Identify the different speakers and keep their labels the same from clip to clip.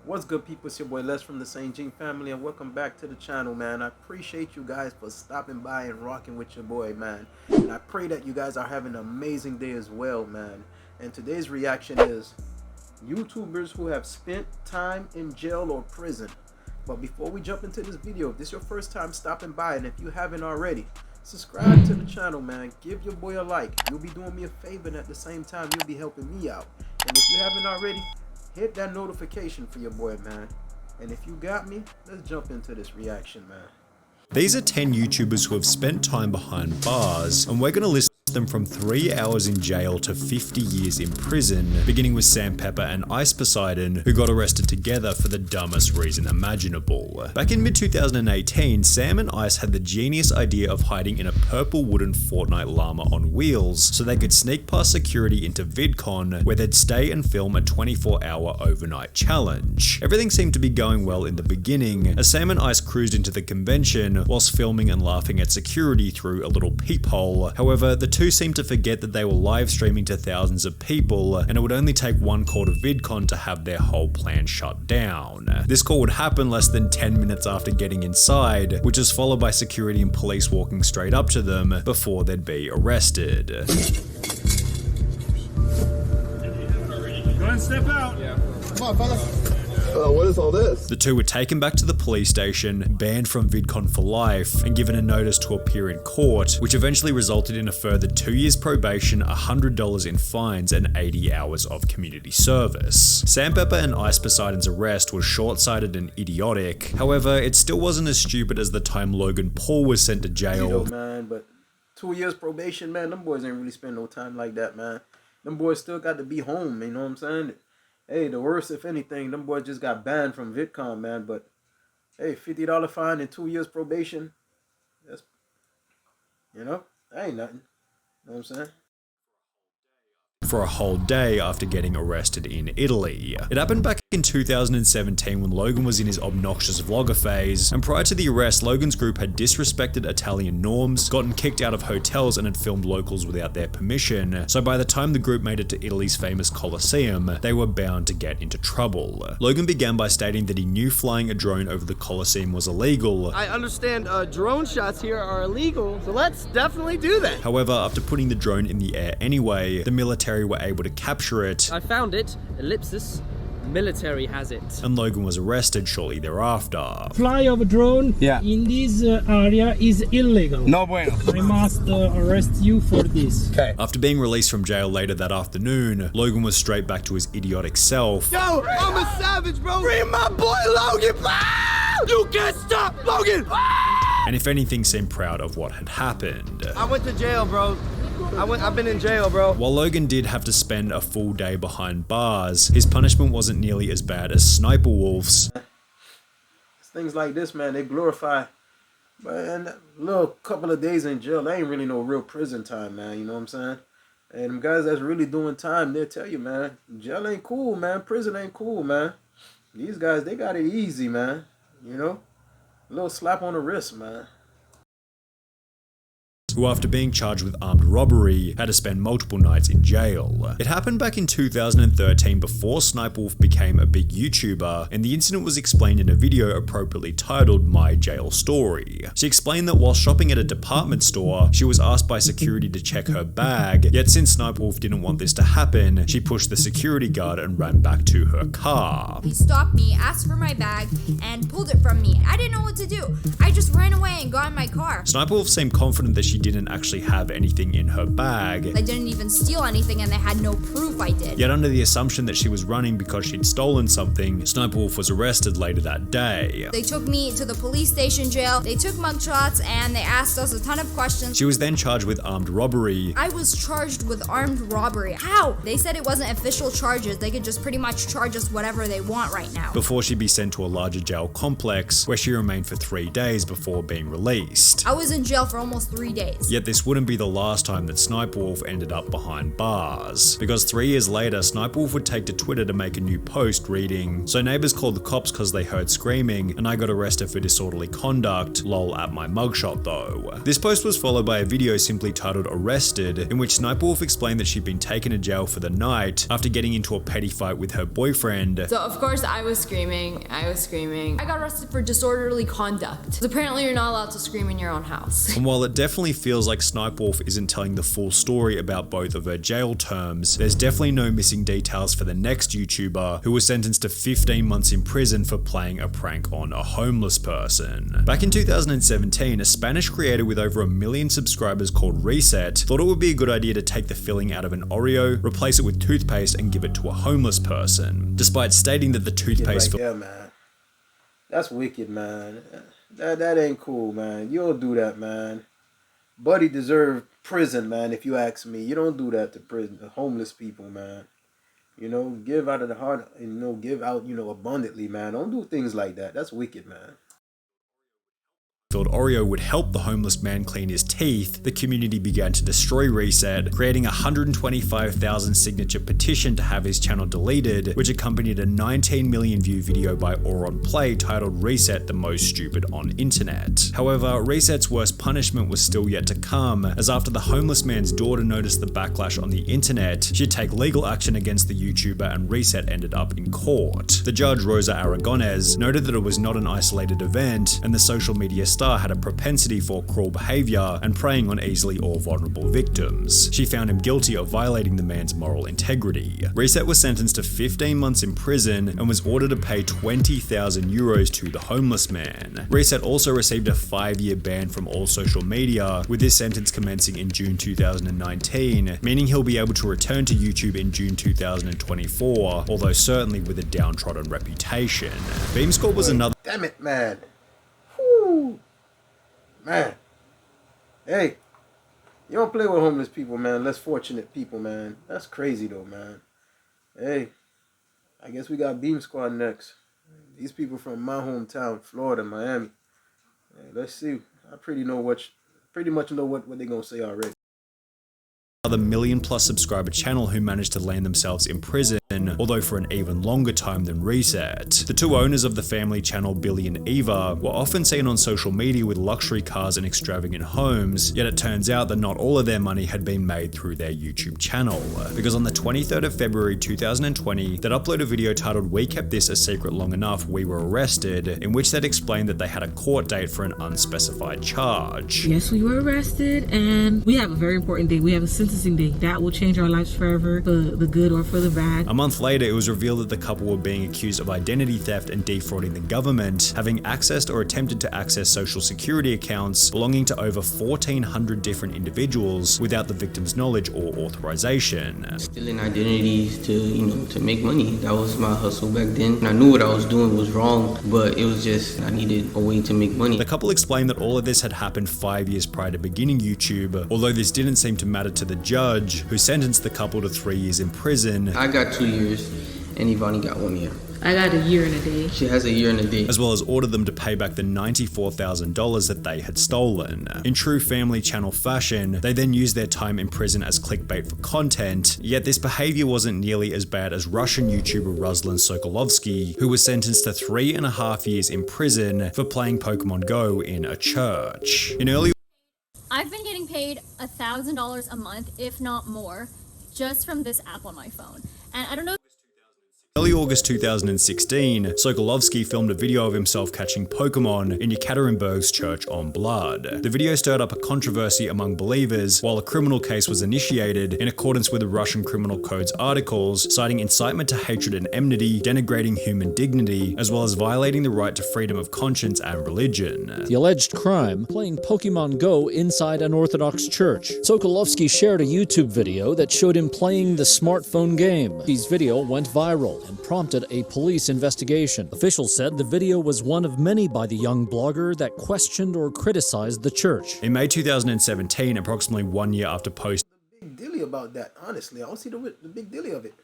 Speaker 1: What's good, people? It's your boy Les from the St. Jean family, and welcome back to the channel, man. I appreciate you guys for stopping by and rocking with your boy, man. And I pray that you guys are having an amazing day as well, man. And today's reaction is YouTubers who have spent time in jail or prison. But before we jump into this video, if this is your first time stopping by, and if you haven't already, subscribe to the channel, man. Give your boy a like. You'll be doing me a favor, and at the same time, you'll be helping me out. And if you haven't already, hit that notification for your boy, man. And if you got me, let's jump into this reaction, man.
Speaker 2: These are 10 YouTubers who have spent time behind bars, and we're going to list them from 3 hours in jail to 50 years in prison, beginning with Sam Pepper and Ice Poseidon, who got arrested together for the dumbest reason imaginable. Back in mid-2018, Sam and Ice had the genius idea of hiding in a purple wooden Fortnite llama on wheels so they could sneak past security into VidCon, where they'd stay and film a 24-hour overnight challenge. Everything seemed to be going well in the beginning, as Sam and Ice cruised into the convention whilst filming and laughing at security through a little peephole. However, the two seemed to forget that they were live streaming to thousands of people, and it would only take one call to VidCon to have their whole plan shut down. This call would happen less than 10 minutes after getting inside, which was followed by security and police walking straight up to them before they'd be arrested.
Speaker 3: Go ahead and step out. Yeah.
Speaker 4: Come on, fellas. What is all this?
Speaker 2: The two were taken back to the police station, banned from VidCon for life, and given a notice to appear in court, which eventually resulted in a further 2 years probation, $100 in fines, and 80 hours of community service. Sam Pepper and Ice Poseidon's arrest was short-sighted and idiotic. However, it still wasn't as stupid as the time Logan Paul was sent to jail.
Speaker 1: Man, but 2 years probation, man, them boys ain't really spend no time like that, man. Them boys still got to be home, you know what I'm saying? Hey, the worst, if anything, them boys just got banned from VidCon, man. But, hey, $50 fine and 2 years probation, that's, you know, that ain't nothing. You know what I'm saying?
Speaker 2: For a whole day after getting arrested in Italy. It happened back in 2017 when Logan was in his obnoxious vlogger phase, and prior to the arrest, Logan's group had disrespected Italian norms, gotten kicked out of hotels, and had filmed locals without their permission. So by the time the group made it to Italy's famous Colosseum, they were bound to get into trouble. Logan began by stating that he knew flying a drone over the Colosseum was illegal.
Speaker 5: I understand drone shots here are illegal, so let's definitely do that.
Speaker 2: However, after putting the drone in the air anyway, the military were able to capture it.
Speaker 5: I found it. Ellipsis. Military has it.
Speaker 2: And Logan was arrested shortly thereafter.
Speaker 6: Fly of a drone in this area is illegal.
Speaker 4: No bueno.
Speaker 6: I must arrest you for this.
Speaker 4: Okay.
Speaker 2: After being released from jail later that afternoon, Logan was straight back to his idiotic self.
Speaker 5: Yo, I'm a savage, bro. Free my boy Logan. You can't stop Logan.
Speaker 2: And if anything, seemed proud of what had happened.
Speaker 5: I went to jail, bro. I've been in jail, bro.
Speaker 2: While Logan did have to spend a full day behind bars, his punishment wasn't nearly as bad as Sssniperwolf's.
Speaker 1: Things like this, man, they glorify. Man, a little couple of days in jail, that ain't really no real prison time, man. You know what I'm saying? And them guys that's really doing time, they'll tell you, man, jail ain't cool, man. Prison ain't cool, man. These guys, they got it easy, man. You know? A little slap on the wrist, man.
Speaker 2: Who, after being charged with armed robbery, had to spend multiple nights in jail. It happened back in 2013 before Sssniperwolf became a big YouTuber, and the incident was explained in a video appropriately titled My Jail Story. She explained that while shopping at a department store, she was asked by security to check her bag, yet since Sssniperwolf didn't want this to happen, she pushed the security guard and ran back to her car.
Speaker 7: He stopped me, asked for my bag, and pulled it from me. I didn't know what to do. I just ran away and got in my car.
Speaker 2: Sssniperwolf seemed confident that she didn't actually have anything in her bag.
Speaker 7: I didn't even steal anything, and they had no proof I did.
Speaker 2: Yet under the assumption that she was running because she'd stolen something, Sssniperwolf was arrested later that day.
Speaker 7: They took me to the police station jail, they took mugshots, and they asked us a ton of questions.
Speaker 2: She was then charged with armed robbery.
Speaker 7: I was charged with armed robbery. How? They said it wasn't official charges. They could just pretty much charge us whatever they want right now.
Speaker 2: Before she'd be sent to a larger jail complex, where she remained for 3 days before being released.
Speaker 7: I was in jail for almost 3 days. days.
Speaker 2: Yet this wouldn't be the last time that Sssniperwolf ended up behind bars, because 3 years later, Sssniperwolf would take to Twitter to make a new post reading, "So neighbors called the cops cause they heard screaming, and I got arrested for disorderly conduct, lol at my mugshot though." This post was followed by a video simply titled "Arrested," in which Sssniperwolf explained that she'd been taken to jail for the night after getting into a petty fight with her boyfriend.
Speaker 8: So of course I was screaming. I got arrested for disorderly conduct. So apparently you're not allowed to scream in your own house.
Speaker 2: And while it definitely feels like Sssniperwolf isn't telling the full story about both of her jail terms, there's definitely no missing details for the next YouTuber who was sentenced to 15 months in prison for playing a prank on a homeless person. Back in 2017, a Spanish creator with over 1 million subscribers called Reset thought it would be a good idea to take the filling out of an Oreo, replace it with toothpaste, and give it to a homeless person, despite stating that the toothpaste
Speaker 1: Yeah, man. That's wicked, man. That ain't cool, man. You don't do that, man. Buddy deserved prison, man, if you ask me. You don't do that to prison, to homeless people, man. You know, give out of the heart, and, you know, give out, you know, abundantly, man. Don't do things like that. That's wicked, man.
Speaker 2: filled Oreo would help the homeless man clean his teeth, the community began to destroy Reset, creating a 125,000 signature petition to have his channel deleted, which accompanied a 19 million view video by Auron Play titled "Reset the Most Stupid on Internet." However, Reset's worst punishment was still yet to come, as after the homeless man's daughter noticed the backlash on the internet, she'd take legal action against the YouTuber, and Reset ended up in court. The judge, Rosa Aragonés, noted that it was not an isolated event, and the social media star had a propensity for cruel behavior and preying on easily or vulnerable victims. She found him guilty of violating the man's moral integrity. Reset was sentenced to 15 months in prison and was ordered to pay 20,000 euros to the homeless man. Reset also received a 5-year ban from all social media, with this sentence commencing in June 2019, meaning he'll be able to return to YouTube in June 2024, although certainly with a downtrodden reputation. Beamscore was another—
Speaker 1: Damn it, man. Whew. Man. Hey. You don't play with homeless people, man. Less fortunate people, man. That's crazy, though, man. Hey. I guess we got Beam Squad next. These people from my hometown, Florida, Miami. Hey, let's see. I pretty much know what they're going to say already.
Speaker 2: Another million-plus subscriber channel who managed to land themselves in prison, although for an even longer time than Reset. The two owners of the family channel, Billy and Eva, were often seen on social media with luxury cars and extravagant homes, yet it turns out that not all of their money had been made through their YouTube channel. Because on the 23rd of February 2020, they'd upload a video titled "We Kept This a Secret Long Enough, We Were Arrested," in which they'd explained that they had a court date for an unspecified charge.
Speaker 9: Yes, we were arrested, and we have a very important date. We have a sentencing date. That will change our lives forever, for the good or for the bad.
Speaker 2: A month later, it was revealed that the couple were being accused of identity theft and defrauding the government, having accessed or attempted to access social security accounts belonging to over 1,400 different individuals without the victim's knowledge or authorization.
Speaker 10: Stealing identities to make money. That was my hustle back then. And I knew what I was doing was wrong, but it was just, I needed a way to make money.
Speaker 2: The couple explained that all of this had happened 5 years prior to beginning YouTube, although this didn't seem to matter to the judge, who sentenced the couple to 3 years in prison.
Speaker 10: I got 2 years, and Ivani got 1 year.
Speaker 9: I got a year and a day.
Speaker 10: She has a year and a day.
Speaker 2: As well as ordered them to pay back the $94,000 that they had stolen. In true family channel fashion, they then used their time in prison as clickbait for content, yet this behavior wasn't nearly as bad as Russian YouTuber Ruslan Sokolovsky, who was sentenced to 3.5 years in prison for playing Pokemon Go in a church. In early
Speaker 11: I've been getting paid $1,000 a month, if not more, just from this app on my phone. And I don't know.
Speaker 2: Early August 2016, Sokolovsky filmed a video of himself catching Pokemon in Yekaterinburg's Church on Blood. The video stirred up a controversy among believers, while a criminal case was initiated in accordance with the Russian Criminal Code's articles, citing incitement to hatred and enmity, denigrating human dignity, as well as violating the right to freedom of conscience and religion.
Speaker 12: The alleged crime, playing Pokemon Go inside an Orthodox church. Sokolovsky shared a YouTube video that showed him playing the smartphone game. His video went viral and prompted a police investigation. Officials said the video was one of many by the young blogger that questioned or criticized the church.
Speaker 2: In May 2017, approximately 1 year after posting
Speaker 1: The big dilly about that, honestly. I don't see the big dilly of it.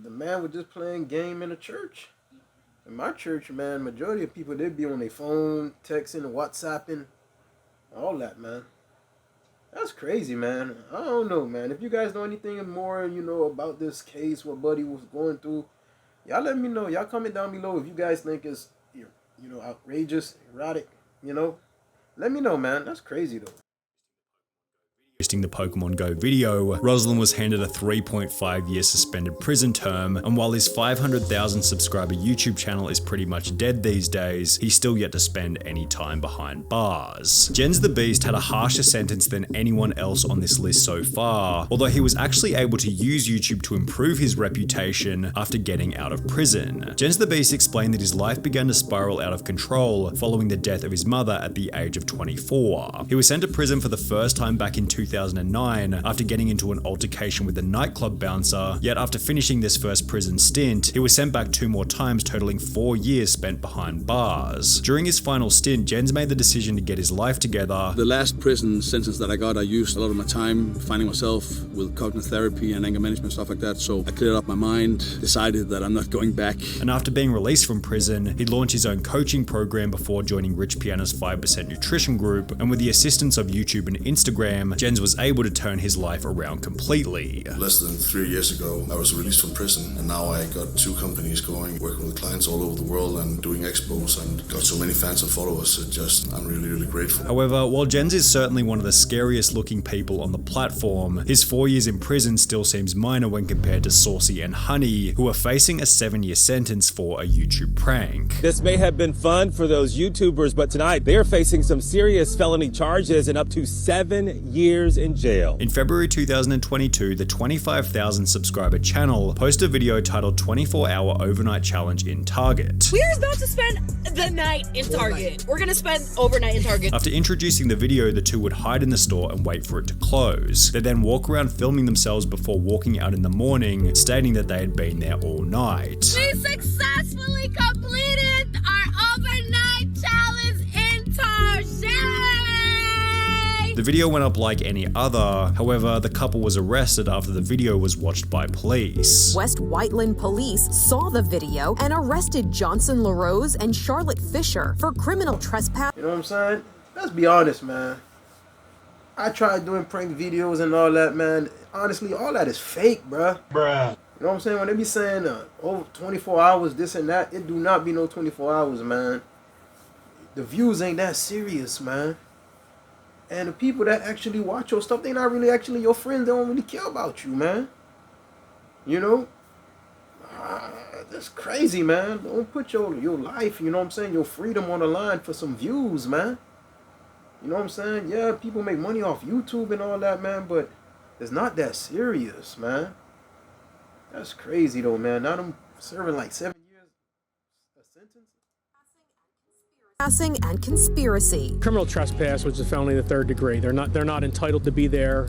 Speaker 1: The man was just playing game in a church. In my church, man, majority of people, they'd be on their phone, texting, WhatsApping. all that, man. That's crazy, man. I don't know, man. If you guys know anything more, you know, about this case, what Buddy was going through, y'all let me know. Y'all comment down below if you guys think it's, you know, outrageous, erotic, you know. Let me know, man. That's crazy, though.
Speaker 2: Posting the Pokemon Go video, Rosalind was handed a 3.5-year suspended prison term, and while his 500,000 subscriber YouTube channel is pretty much dead these days, he's still yet to spend any time behind bars. Jens the Beast had a harsher sentence than anyone else on this list so far, although he was actually able to use YouTube to improve his reputation after getting out of prison. Jens the Beast explained that his life began to spiral out of control following the death of his mother at the age of 24. He was sent to prison for the first time back in 2009 after getting into an altercation with a nightclub bouncer, yet after finishing this first prison stint, he was sent back 2 more times, totaling 4 years spent behind bars. During his final stint, Jens made the decision to get his life together.
Speaker 13: The last prison sentence that I got, I used a lot of my time finding myself with cognitive therapy and anger management, stuff like that, so I cleared up my mind, decided that I'm not going back.
Speaker 2: And after being released from prison, he launched his own coaching program before joining Rich Piana's 5% Nutrition group, and with the assistance of YouTube and Instagram, Jens was able to turn his life around completely.
Speaker 14: Less than 3 years ago, I was released from prison, and now I got 2 companies going, working with clients all over the world and doing expos, and got so many fans and followers. I'm really, really grateful.
Speaker 2: However, while Jens is certainly one of the scariest looking people on the platform, his 4 years in prison still seems minor when compared to Saucy and Honey, who are facing a 7-year sentence for a YouTube prank.
Speaker 15: This may have been fun for those YouTubers, but tonight they're facing some serious felony charges and up to 7 years in jail.
Speaker 2: In February 2022, the 25,000 subscriber channel posted a video titled 24-Hour Overnight Challenge in Target.
Speaker 16: We're about to spend the night in Target. We're gonna spend overnight in Target.
Speaker 2: After introducing the video, the two would hide in the store and wait for it to close. They then walk around filming themselves before walking out in the morning, stating that they had been there all night.
Speaker 16: We successfully completed our overnight challenge in Target.
Speaker 2: The video went up like any other, however, the couple was arrested after the video was watched by police.
Speaker 17: West Whiteland police saw the video and arrested Johnson LaRose and Charlotte Fisher for criminal trespass.
Speaker 1: You know what I'm saying? Let's be honest, man. I tried doing prank videos and all that, man. Honestly, all that is fake, bruh. You know what I'm saying? When they be saying over 24 hours, this and that, it do not be no 24 hours, man. The views ain't that serious, man. And the people that actually watch your stuff, they not really actually your friends. They don't really care about you, man. You know? That's crazy, man. Don't put your life, you know what I'm saying, your freedom on the line for some views, man. You know what I'm saying? Yeah, people make money off YouTube and all that, man, but it's not that serious, man. That's crazy, though, man. Now I'm serving like 7 years a sentence.
Speaker 17: And conspiracy.
Speaker 6: Criminal trespass, which is a felony in the 3rd degree. They're not entitled to be there,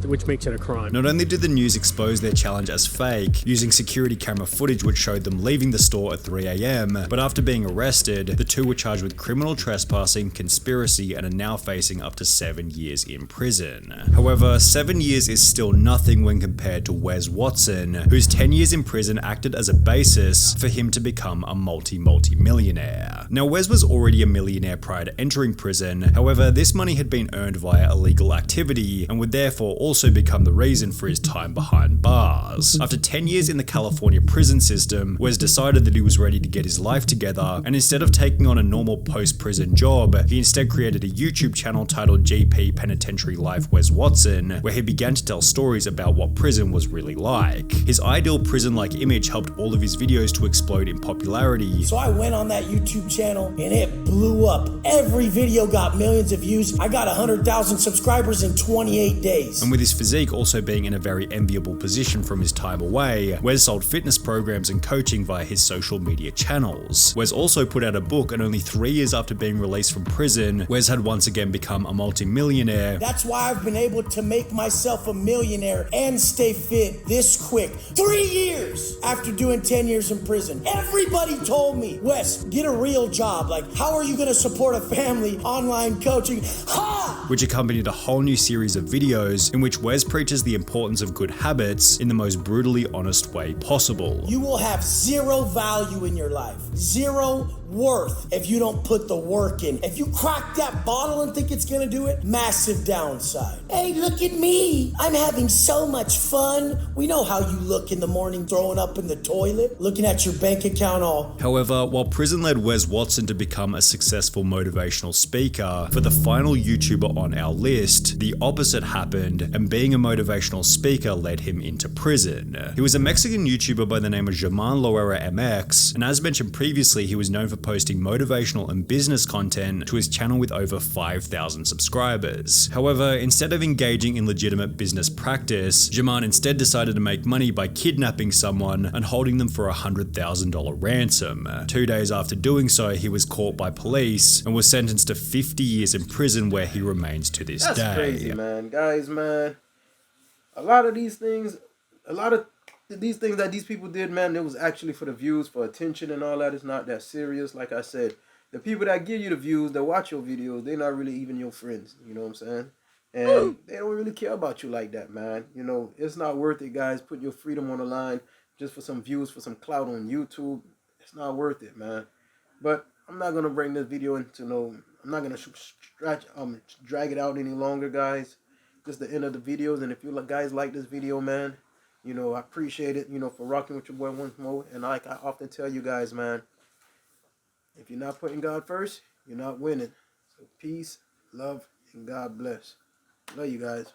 Speaker 6: which makes it a crime.
Speaker 2: Not only did the news expose their challenge as fake, using security camera footage which showed them leaving the store at 3 AM, but after being arrested, the two were charged with criminal trespassing, conspiracy, and are now facing up to 7 years in prison. However, 7 years is still nothing when compared to Wes Watson, whose 10 years in prison acted as a basis for him to become a multi-millionaire. Now, Wes was already a millionaire prior to entering prison, however, this money had been earned via illegal activity and would therefore also become the reason for his time behind bars. After 10 years in the California prison system, Wes decided that he was ready to get his life together, and instead of taking on a normal post-prison job, he instead created a YouTube channel titled GP Penitentiary Life Wes Watson, where he began to tell stories about what prison was really like. His ideal prison-like image helped all of his videos to explode in popularity.
Speaker 18: So I went on that YouTube channel and it blew up. Every video got millions of views. I got 100,000 subscribers in 28 days.
Speaker 2: And with his physique also being in a very enviable position from his time away, Wes sold fitness programs and coaching via his social media channels. Wes also put out a book, and only 3 years after being released from prison, Wes had once again become a multi-millionaire.
Speaker 18: That's why I've been able to make myself a millionaire and stay fit this quick. 3 years after doing 10 years in prison. Everybody told me, Wes, get a real job. Like, how are you gonna support a family, online coaching? Ha!
Speaker 2: Which accompanied a whole new series of videos in which Wes preaches the importance of good habits in the most brutally honest way possible.
Speaker 18: You will have zero value in your life. Zero worth if you don't put the work in. If you crack that bottle and think it's gonna do it, massive downside. Hey, look at me. I'm having so much fun. We know how you look in the morning throwing up in the toilet, looking at your bank account all.
Speaker 2: However, while prison led Wes Watson to become a successful motivational speaker, for the final YouTuber on our list, the opposite happened, and being a motivational speaker led him into prison. He was a Mexican YouTuber by the name of German Loera MX, and as mentioned previously, he was known for posting motivational and business content to his channel with over 5,000 subscribers. However, instead of engaging in legitimate business practice, German instead decided to make money by kidnapping someone and holding them for a $100,000 ransom. 2 days after doing so, he was caught by police and was sentenced to 50 years in prison, where he remains to this day.
Speaker 1: That's crazy, man. Guys, man, a lot of these things that these people did, man, it was actually for the views, for attention and all that. It's not that serious. Like I said, the people that give you the views, that watch your videos, they're not really even your friends. You know what I'm saying? And they don't really care about you like that, man. You know, it's not worth it, guys. Put your freedom on the line just for some views, for some clout on YouTube. It's not worth it, man. But I'm not gonna bring this video into I'm not gonna drag it out any longer, guys. Just the end of the videos. And if you guys like this video, man, you know, I appreciate it, you know, for rocking with your boy once more. And like I often tell you guys, man, if you're not putting God first, you're not winning. So peace, love, and God bless. Love you guys.